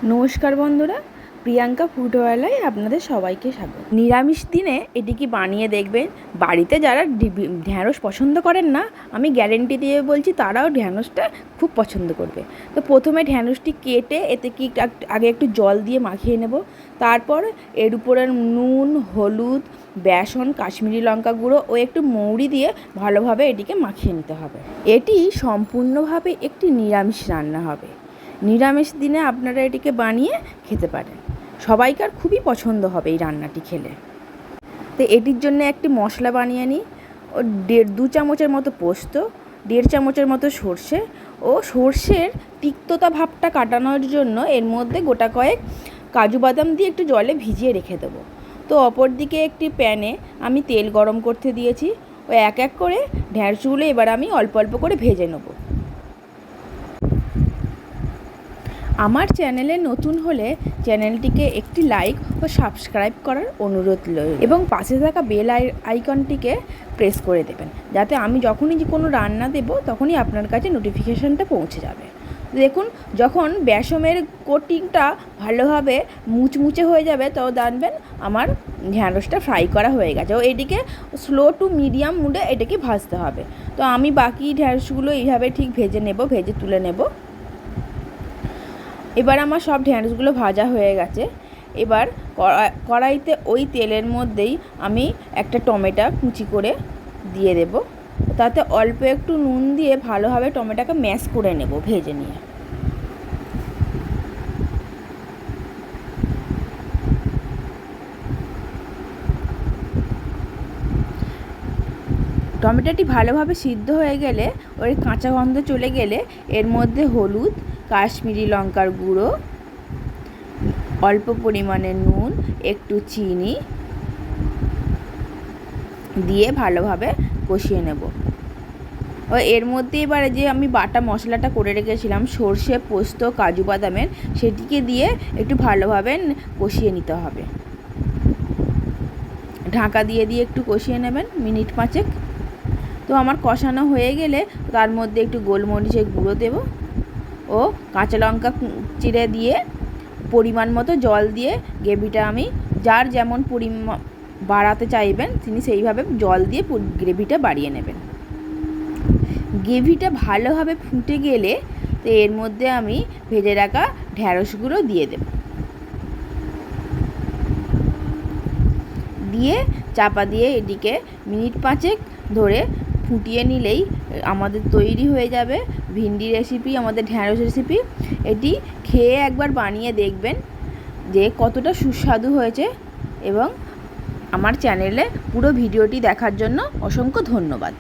নমস্কার বন্ধুরা, প্রিয়াঙ্কা ফুডওয়ালায় আপনাদের সবাইকে স্বাগত। নিরামিষ দিনে এটিকে বানিয়ে দেখবেন। বাড়িতে যারা ঢ্যাঁড়স পছন্দ করেন না, আমি গ্যারেন্টি দিয়ে বলছি তারাও ঢ্যাঁড়সটা খুব পছন্দ করবে। তো প্রথমে ঢ্যাঁড়সটি কেটে এতে কি আগে একটু জল দিয়ে মাখিয়ে নেব। তারপর এর উপরে নুন, হলুদ, বেসন, কাশ্মীরি লঙ্কা গুঁড়ো ও একটু মৌরি দিয়ে ভালোভাবে এটিকে মাখিয়ে নিতে হবে। এটি সম্পূর্ণভাবে একটি নিরামিষ রান্না হবে। নিরামিষ দিনে আপনারা এটিকে বানিয়ে খেতে পারেন। সবাইকার খুবই পছন্দ হবে এই রান্নাটি খেলে। তো এটির জন্য একটি মশলা বানিয়ে নিই। ও 1.5-2 চামচের মতো পোস্ত, 1.5 চামচের মতো সর্ষে ও সর্ষের তিক্ততা ভাবটা কাটানোর জন্য এর মধ্যে গোটা কয়েক কাজু বাদাম দিয়ে একটু জলে ভিজিয়ে রেখে দেবো। তো অপর দিকে একটি প্যানে আমি তেল গরম করতে দিয়েছি। ও এক এক করে ঢ্যাঁড়সগুলো এবার আমি অল্প অল্প করে ভেজে নেব। আমার চ্যানেলে নতুন হলে চ্যানেলটিকে একটি লাইক ও সাবস্ক্রাইব করার অনুরোধ রইল এবং পাশে থাকা বেল আইকনটিকে প্রেস করে দেবেন, যাতে আমি যখনই কোনো রান্না দেব তখনই আপনার কাছে নোটিফিকেশানটা পৌঁছে যাবে। দেখুন, যখন বেসমের কোটিংটা ভালোভাবে মুচমুচে হয়ে যাবে তো জানবেন আমার ঢ্যাঁড়সটা ফ্রাই করা হয়ে গেছে। ও এটিকে স্লো টু মিডিয়াম মুডে এটাকে ভাজতে হবে। তো আমি বাকি ঢ্যাঁড়সগুলো এইভাবে ঠিক ভেজে তুলে নেব। এবার আমার সব ঢ্যাঁড়সগুলো ভাজা হয়ে গেছে। এবার কড়াইতে ওই তেলের মধ্যেই আমি একটা টমেটো কুচি করে দিয়ে দেব। তাতে অল্প একটু নুন দিয়ে ভালোভাবে টমেটোকে ম্যাশ করে নেব ভেজে নিয়ে। টমেটোটি ভালোভাবে সিদ্ধ হয়ে গেলে, ওই কাঁচা গন্ধ চলে গেলে এর মধ্যে হলুদ, কাশ্মীরি লঙ্কার গুঁড়ো, অল্প পরিমাণে নুন, একটু চিনি দিয়ে ভালোভাবে কষিয়ে নেব। ও এর মধ্যে এবারে যে আমি বাটা মশলাটা করে রেখেছিলাম সর্ষে, পোস্ত, কাজু বাদামের, সেটিকে দিয়ে একটু ভালোভাবে কষিয়ে নিতে হবে। ঢাকা দিয়ে একটু কষিয়ে নেবেন মিনিট 5। তো আমার কষানো হয়ে গেলে তার মধ্যে একটু গোলমরিচের গুঁড়ো দেব ও কাঁচা লঙ্কা চিড়ে দিয়ে পরিমাণ মতো জল দিয়ে গ্রেভিটা আমি যার যেমন বাড়াতে চাইবেন তিনি সেইভাবে জল দিয়ে গ্রেভিটা বাড়িয়ে নেবেন। গ্রেভিটা ভালোভাবে ফুটে গেলে তো এর মধ্যে আমি ভেজে রাখা ঢ্যাঁড়সগুলো দিয়ে দেব। দিয়ে চাপা দিয়ে এটিকে মিনিট 5 ধরে ফুটিয়ে নিলেই আমাদের তৈরি হয়ে যাবে ভিন্ডি রেসিপি, আমাদের ঢ্যাঁড়স রেসিপি। এটি খেয়ে একবার বানিয়ে দেখবেন যে কতটা সুস্বাদু হয়েছে। এবং আমার চ্যানেলে পুরো ভিডিওটি দেখার জন্য অসংখ্য ধন্যবাদ।